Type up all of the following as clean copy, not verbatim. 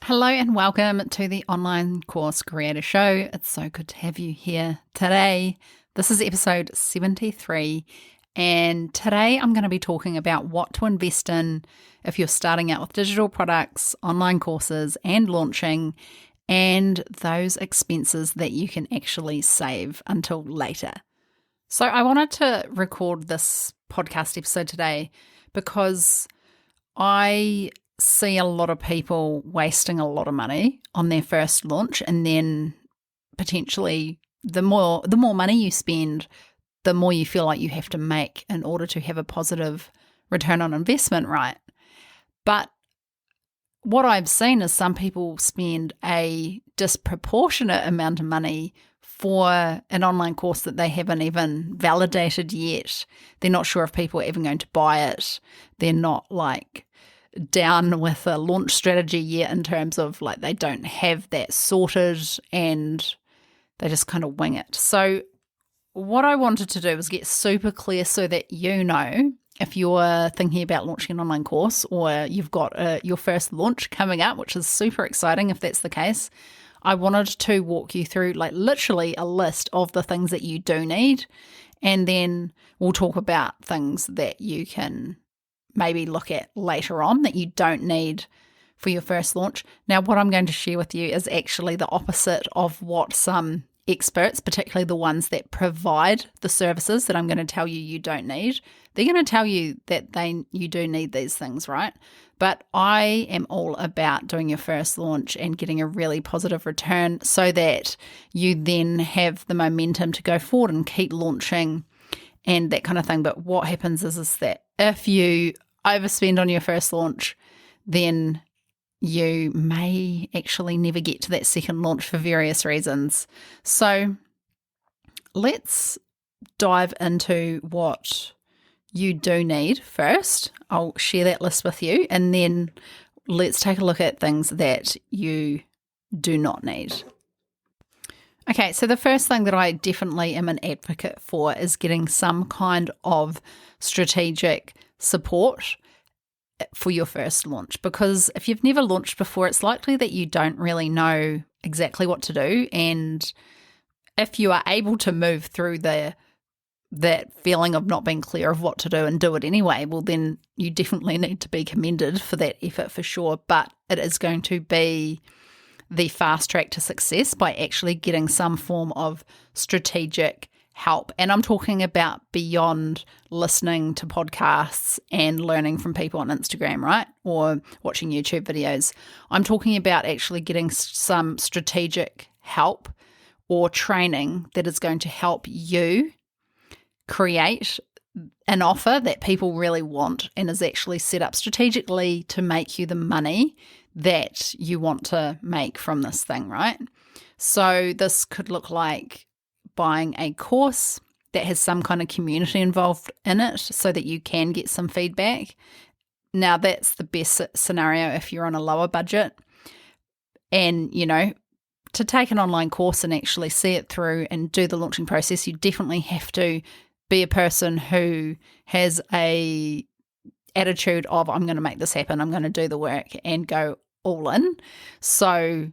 Hello and welcome to the Online Course Creator Show. It's so good to have you here today. This is episode 73, and today I'm going to be talking about what to invest in if you're starting out with digital products, online courses, and launching, and those expenses that you can actually save until later. So I wanted to record this podcast episode today because I see a lot of people wasting a lot of money on their first launch, and then potentially the more money you spend, the more you feel like you have to make in order to have a positive return on investment, right? But what I've seen is some people spend a disproportionate amount of money for an online course that they haven't even validated yet. They're not sure if people are even going to buy it. They're not down with a launch strategy yet in terms of they don't have that sorted and they just kind of wing it. So what I wanted to do was get super clear so that you know if you're thinking about launching an online course or you've got your first launch coming up, which is super exciting if that's the case. I wanted to walk you through literally a list of the things that you do need, and then we'll talk about things that you can maybe look at later on that you don't need for your first launch. Now, what I'm going to share with you is actually the opposite of what some experts, particularly the ones that provide the services that I'm going to tell you don't need, they're going to tell you that you do need these things, right? But I am all about doing your first launch and getting a really positive return so that you then have the momentum to go forward and keep launching and that kind of thing. But what happens is that if you overspend on your first launch, then you may actually never get to that second launch for various reasons. So let's dive into what you do need first. I'll share that list with you, and then let's take a look at things that you do not need. Okay, so the first thing that I definitely am an advocate for is getting some kind of strategic support for your first launch, because if you've never launched before, it's likely that you don't really know exactly what to do. And if you are able to move through that feeling of not being clear of what to do and do it anyway, well, then you definitely need to be commended for that effort for sure. But it is going to be the fast track to success by actually getting some form of strategic help. And I'm talking about beyond listening to podcasts and learning from people on Instagram, right? Or watching YouTube videos. I'm talking about actually getting some strategic help or training that is going to help you create an offer that people really want and is actually set up strategically to make you the money that you want to make from this thing, right? So this could look like buying a course that has some kind of community involved in it so that you can get some feedback. Now, that's the best scenario if you're on a lower budget. And, to take an online course and actually see it through and do the launching process, you definitely have to be a person who has a attitude of, I'm going to make this happen, I'm going to do the work and go all in. So,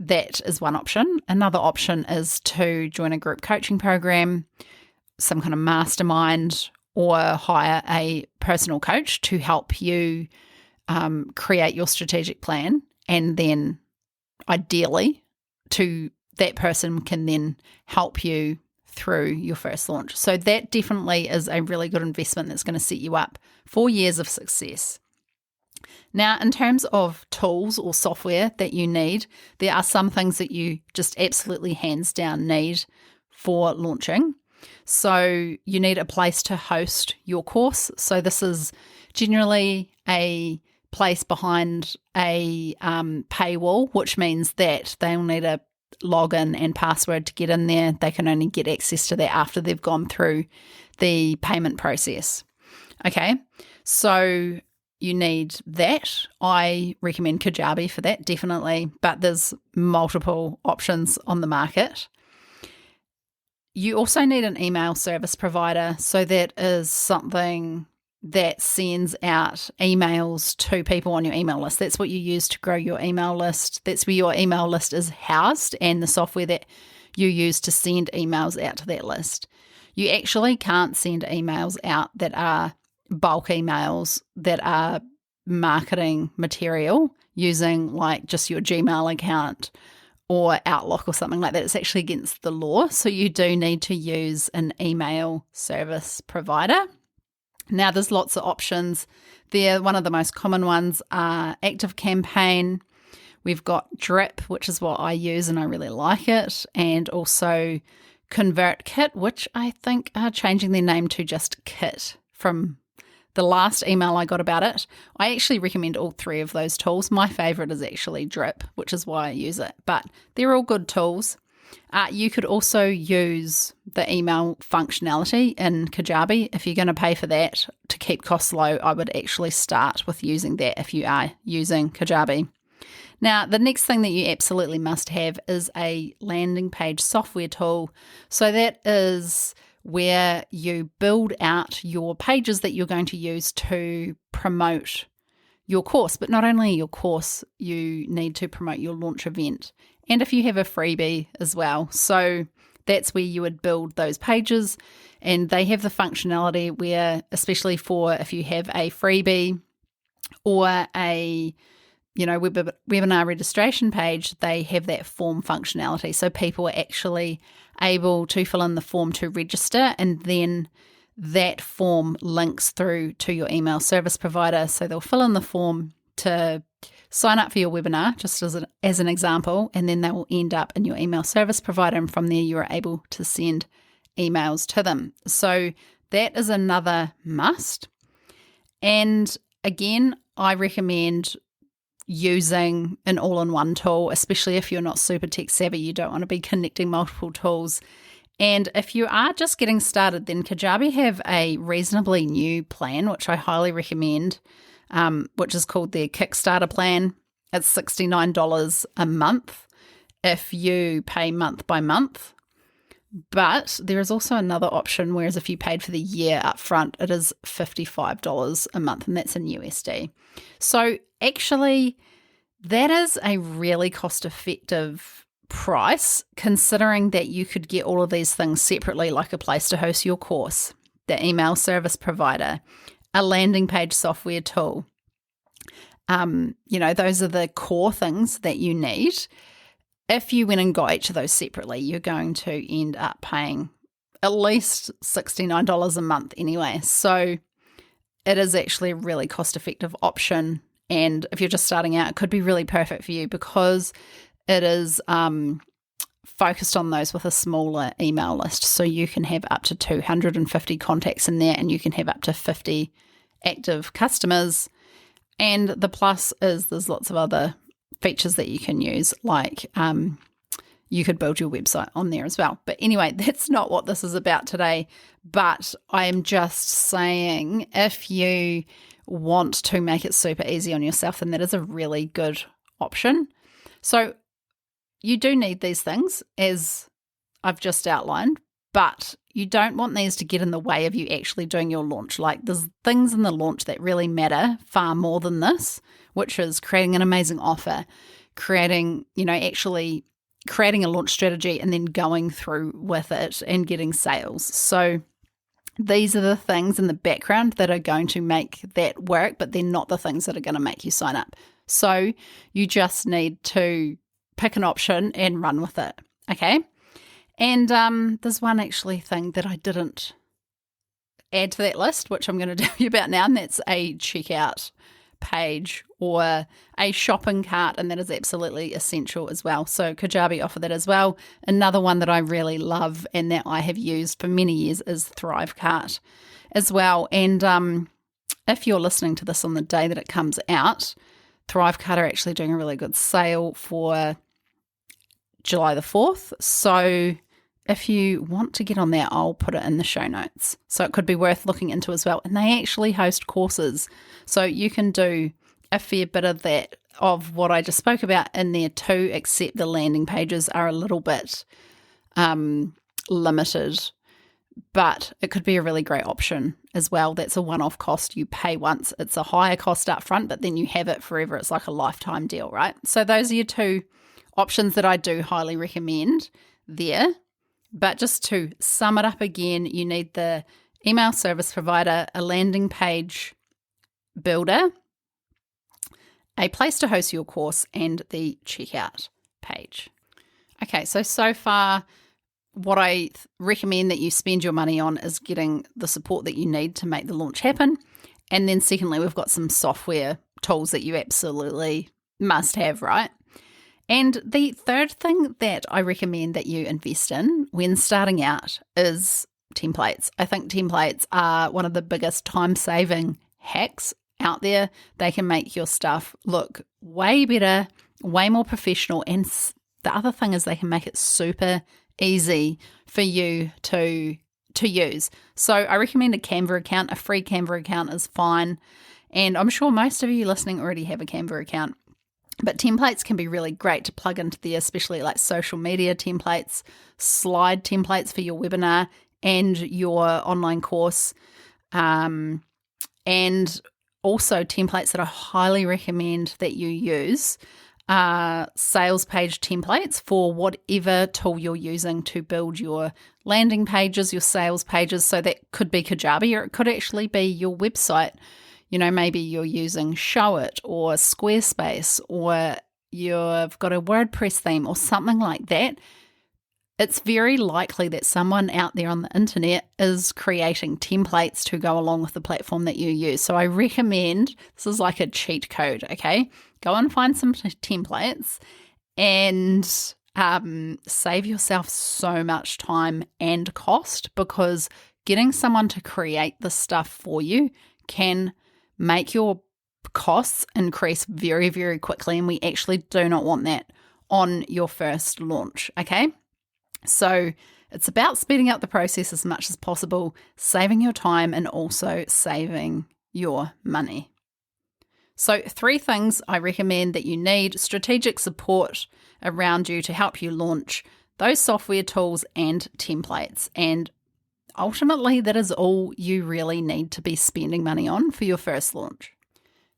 that is one option. Another option is to join a group coaching program, some kind of mastermind, or hire a personal coach to help you create your strategic plan. And then ideally, that person can then help you through your first launch. So that definitely is a really good investment that's going to set you up for years of success. Now, in terms of tools or software that you need, there are some things that you just absolutely hands down need for launching. So you need a place to host your course. So this is generally a place behind a paywall, which means that they'll need a login and password to get in there. They can only get access to that after they've gone through the payment process. Okay, so you need that. I recommend Kajabi for that, definitely, but there's multiple options on the market. You also need an email service provider. So that is something that sends out emails to people on your email list. That's what you use to grow your email list. That's where your email list is housed, and the software that you use to send emails out to that list. You actually can't send emails out that are bulk emails that are marketing material using like just your Gmail account or Outlook or something like that. It's actually against the law. So you do need to use an email service provider. Now, there's lots of options there. One of the most common ones are ActiveCampaign. We've got Drip, which is what I use and I really like it, and also ConvertKit, which I think are changing their name to just Kit from the last email I got about it. I actually recommend all three of those tools. My favorite is actually Drip, which is why I use it, but they're all good tools. You could also use the email functionality in Kajabi. If you're going to pay for that to keep costs low, I would actually start with using that if you are using Kajabi. Now, the next thing that you absolutely must have is a landing page software tool. So that is where you build out your pages that you're going to use to promote your course. But not only your course, you need to promote your launch event. And if you have a freebie as well. So that's where you would build those pages. And they have the functionality where, especially for if you have a freebie or a webinar registration page, they have that form functionality. So people are actually able to fill in the form to register, and then that form links through to your email service provider. So they'll fill in the form to sign up for your webinar, just as an example, and then they will end up in your email service provider, and from there you are able to send emails to them. So that is another must. And again, I recommend using an all-in-one tool, especially if you're not super tech savvy. You don't want to be connecting multiple tools. And if you are just getting started, then Kajabi have a reasonably new plan, which I highly recommend, which is called their Kickstarter plan. It's $69 a month if you pay month by month. But there is also another option, whereas if you paid for the year up front, it is $55 a month, and that's in USD. So actually, that is a really cost-effective price, considering that you could get all of these things separately, like a place to host your course, the email service provider, a landing page software tool. Those are the core things that you need. If you went and got each of those separately, you're going to end up paying at least $69 a month anyway. So it is actually a really cost-effective option. And if you're just starting out, it could be really perfect for you because it is focused on those with a smaller email list. So you can have up to 250 contacts in there, and you can have up to 50 active customers. And the plus is there's lots of other features that you can use, like you could build your website on there as well. But anyway, that's not what this is about today. But I am just saying, if you want to make it super easy on yourself, then that is a really good option. So you do need these things, as I've just outlined, but you don't want these to get in the way of you actually doing your launch. Like, there's things in the launch that really matter far more than this, which is creating an amazing offer, actually creating a launch strategy and then going through with it and getting sales. So these are the things in the background that are going to make that work, but they're not the things that are going to make you sign up. So you just need to pick an option and run with it. Okay. And there's one actually thing that I didn't add to that list, which I'm going to tell you about now, and that's a checkout page or a shopping cart, and that is absolutely essential as well. So Kajabi offer that as well. Another one that I really love and that I have used for many years is Thrivecart as well. And if you're listening to this on the day that it comes out, Thrivecart are actually doing a really good sale for July the 4th. So if you want to get on there, I'll put it in the show notes. So it could be worth looking into as well. And they actually host courses. So you can do a fair bit of that, of what I just spoke about in there too, except the landing pages are a little bit limited. But it could be a really great option as well. That's a one-off cost you pay once. It's a higher cost up front, but then you have it forever. It's like a lifetime deal, right? So those are your two options that I do highly recommend there. But just to sum it up again, you need the email service provider, a landing page builder, a place to host your course, and the checkout page. Okay, so far, what I recommend that you spend your money on is getting the support that you need to make the launch happen. And then secondly, we've got some software tools that you absolutely must have, right? And the third thing that I recommend that you invest in when starting out is templates. I think templates are one of the biggest time-saving hacks out there. They can make your stuff look way better, way more professional, and the other thing is they can make it super easy for you to use. So I recommend a Canva account. A free Canva account is fine. And I'm sure most of you listening already have a Canva account. But templates can be really great to plug into there, especially like social media templates, slide templates for your webinar and your online course. And also templates that I highly recommend that you use sales page templates for whatever tool you're using to build your landing pages, your sales pages. So that could be Kajabi, or it could actually be your website. You know, maybe you're using Showit or Squarespace, or you've got a WordPress theme or something like that. It's very likely that someone out there on the internet is creating templates to go along with the platform that you use. So I recommend, this is like a cheat code, okay? Go and find some templates and save yourself so much time and cost, because getting someone to create the stuff for you can make your costs increase very, very quickly. And we actually do not want that on your first launch, okay? So it's about speeding up the process as much as possible, saving your time, and also saving your money. So 3 things I recommend that you need: strategic support around you to help you launch, those software tools, and templates. And ultimately, that is all you really need to be spending money on for your first launch.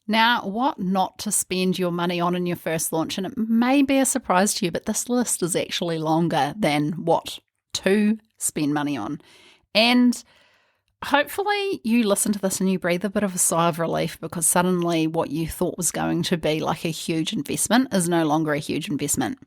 Now, what not to spend your money on in your first launch, and it may be a surprise to you, but this list is actually longer than what to spend money on. And hopefully you listen to this and you breathe a bit of a sigh of relief, because suddenly what you thought was going to be like a huge investment is no longer a huge investment.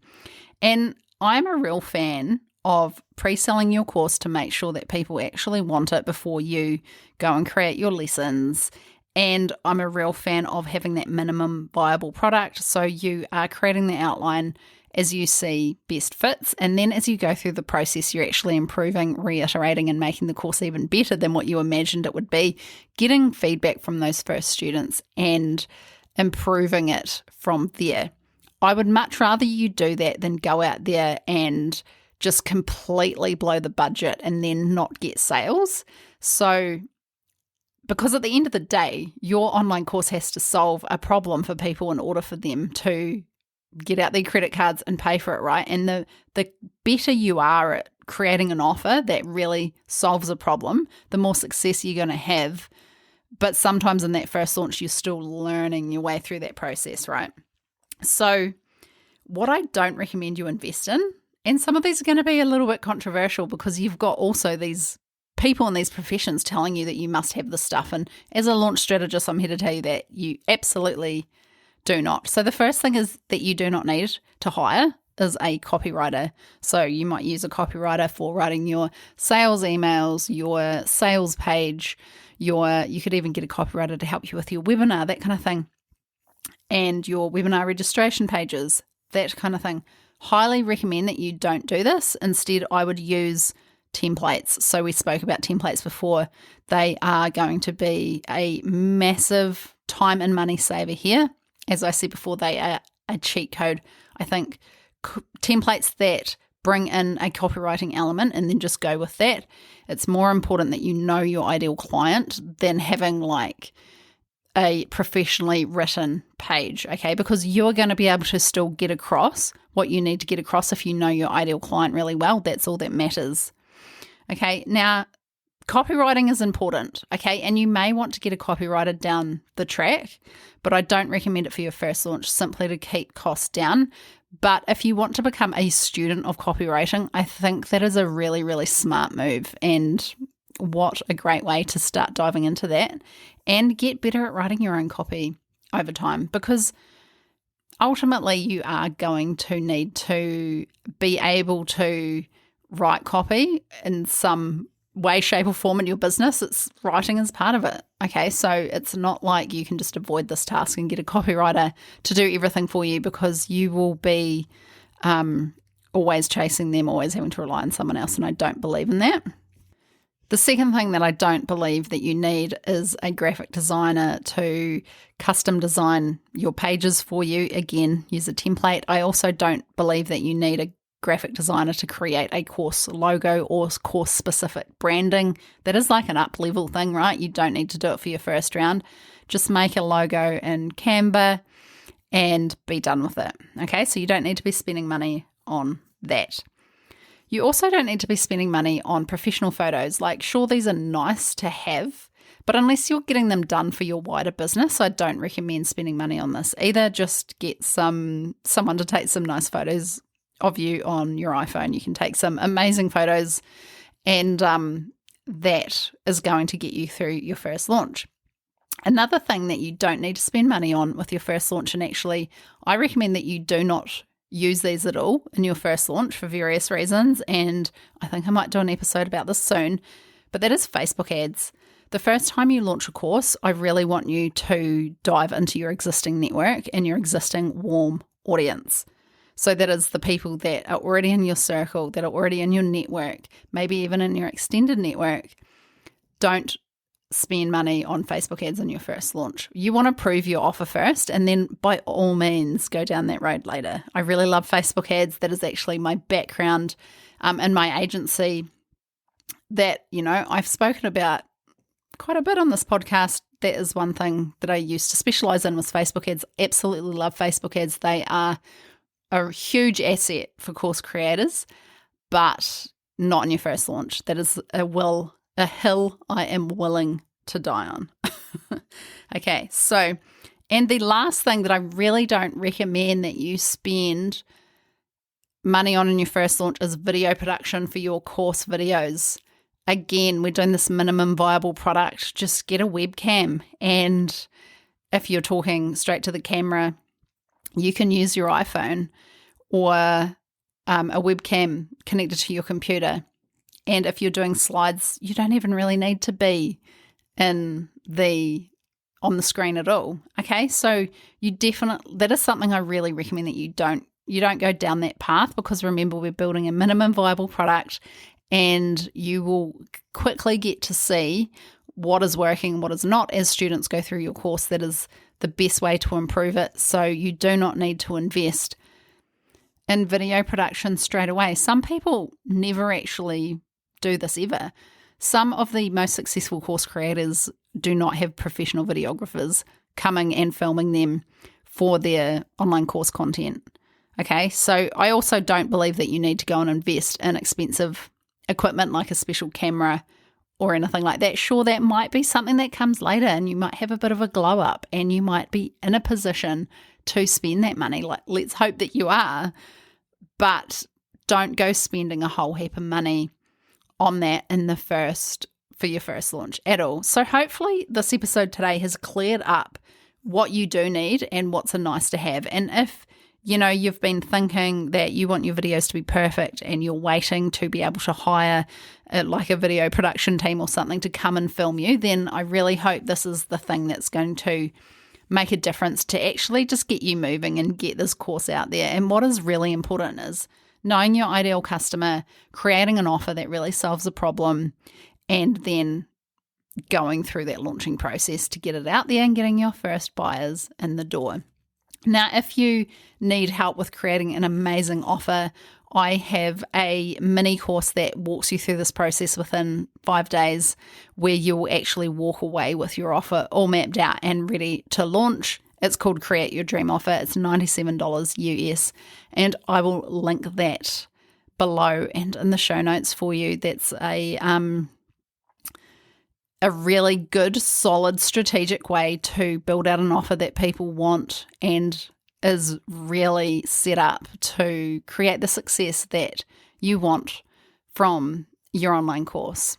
And I'm a real fan of pre-selling your course to make sure that people actually want it before you go and create your lessons. And I'm a real fan of having that minimum viable product. So you are creating the outline as you see best fits. And then as you go through the process, you're actually improving, reiterating, and making the course even better than what you imagined it would be, getting feedback from those first students and improving it from there. I would much rather you do that than go out there and just completely blow the budget and then not get sales. So because at the end of the day, your online course has to solve a problem for people in order for them to get out their credit cards and pay for it, right? And the better you are at creating an offer that really solves a problem, the more success you're going to have. But sometimes in that first launch, you're still learning your way through that process, right? So what I don't recommend you invest in, and some of these are going to be a little bit controversial because you've got also these people in these professions telling you that you must have this stuff. And as a launch strategist, I'm here to tell you that you absolutely do not. So the first thing is that you do not need to hire is a copywriter. So you might use a copywriter for writing your sales emails, your sales page, you could even get a copywriter to help you with your webinar, that kind of thing, and your webinar registration pages, that kind of thing. Highly recommend that you don't do this. Instead, I would use templates. So we spoke about templates before. They are going to be a massive time and money saver here. As I said before, they are a cheat code. I think templates that bring in a copywriting element and then just go with that. It's more important that you know your ideal client than having like a professionally written page, okay? Because you're going to be able to still get across what you need to get across if you know your ideal client really well. That's all that matters. Okay, now copywriting is important, okay? And you may want to get a copywriter down the track, but I don't recommend it for your first launch simply to keep costs down. But if you want to become a student of copywriting, I think that is a really, really smart move, and what a great way to start diving into that and get better at writing your own copy over time, because ultimately you are going to need to be able to write copy in some way, shape or form in your business. It's writing is part of it. Okay, so it's not like you can just avoid this task and get a copywriter to do everything for you, because you will be always chasing them, always having to rely on someone else, and I don't believe in that. The second thing that I don't believe that you need is a graphic designer to custom design your pages for you. Again, use a template. I also don't believe that you need a graphic designer to create a course logo or course specific branding. That is like an up level thing, right? You don't need to do it for your first round. Just make a logo in Canva and be done with it. Okay, so you don't need to be spending money on that. You also don't need to be spending money on professional photos. Like, sure, these are nice to have, but unless you're getting them done for your wider business, I don't recommend spending money on this. Either just get someone to take some nice photos of you on your iPhone. You can take some amazing photos, and that is going to get you through your first launch. Another thing that you don't need to spend money on with your first launch, and actually I recommend that you do not use these at all in your first launch for various reasons, and I think I might do an episode about this soon, but that is Facebook ads. The first time you launch a course, I really want you to dive into your existing network and your existing warm audience. So that is the people that are already in your circle, that are already in your network, maybe even in your extended network. Don't spend money on Facebook ads in your first launch. You want to prove your offer first, and then by all means go down that road later. I really love Facebook ads. That is actually my background in my agency that, I've spoken about quite a bit on this podcast. That is one thing that I used to specialize in, was Facebook ads. Absolutely love Facebook ads. They are a huge asset for course creators, but not in your first launch. That is a hill I am willing to die on. Okay, so, and the last thing that I really don't recommend that you spend money on in your first launch is video production for your course videos. Again, we're doing this minimum viable product. Just get a webcam, and if you're talking straight to the camera, you can use your iPhone or a webcam connected to your computer. And if you're doing slides, you don't even really need to be on the screen at all. Okay, so that is something I really recommend that you don't go down that path, because remember, we're building a minimum viable product, and you will quickly get to see what is working and what is not as students go through your course. That is the best way to improve it. So you do not need to invest in video production straight away. Some people never actually do this ever. Some of the most successful course creators do not have professional videographers coming and filming them for their online course content. Okay, so I also don't believe that you need to go and invest in expensive equipment like a special camera or anything like that. Sure, that might be something that comes later, and you might have a bit of a glow up, and you might be in a position to spend that money. Like, let's hope that you are, but don't go spending a whole heap of money on that for your first launch at all. So hopefully this episode today has cleared up what you do need and what's a nice to have. And if you've been thinking that you want your videos to be perfect and you're waiting to be able to hire like a video production team or something to come and film you, then I really hope this is the thing that's going to make a difference to actually just get you moving and get this course out there. And what is really important is knowing your ideal customer, creating an offer that really solves a problem, and then going through that launching process to get it out there and getting your first buyers in the door. Now, if you need help with creating an amazing offer, I have a mini course that walks you through this process within 5 days, where you'll actually walk away with your offer all mapped out and ready to launch. It's called Create Your Dream Offer. It's $97 US, and I will link that below and in the show notes for you. That's a a really good, solid, strategic way to build out an offer that people want and is really set up to create the success that you want from your online course.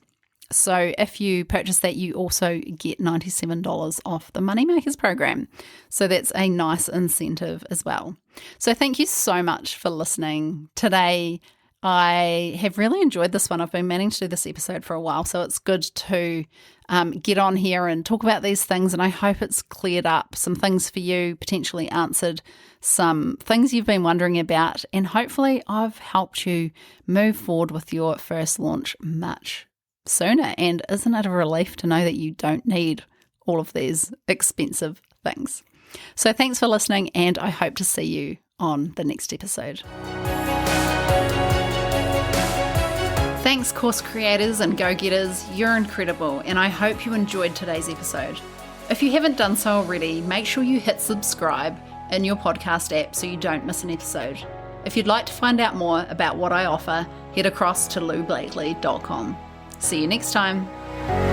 So if you purchase that, you also get $97 off the Moneymakers program. So that's a nice incentive as well. So thank you so much for listening today. I have really enjoyed this one. I've been meaning to do this episode for a while, so it's good to get on here and talk about these things, and I hope it's cleared up some things for you, potentially answered some things you've been wondering about, and hopefully I've helped you move forward with your first launch much sooner. And isn't it a relief to know that you don't need all of these expensive things? So thanks for listening, and I hope to see you on the next episode. Thanks, course creators and go-getters. You're incredible, and I hope you enjoyed today's episode. If you haven't done so already, make sure you hit subscribe in your podcast app so you don't miss an episode. If you'd like to find out more about what I offer, head across to loublakely.com. See you next time.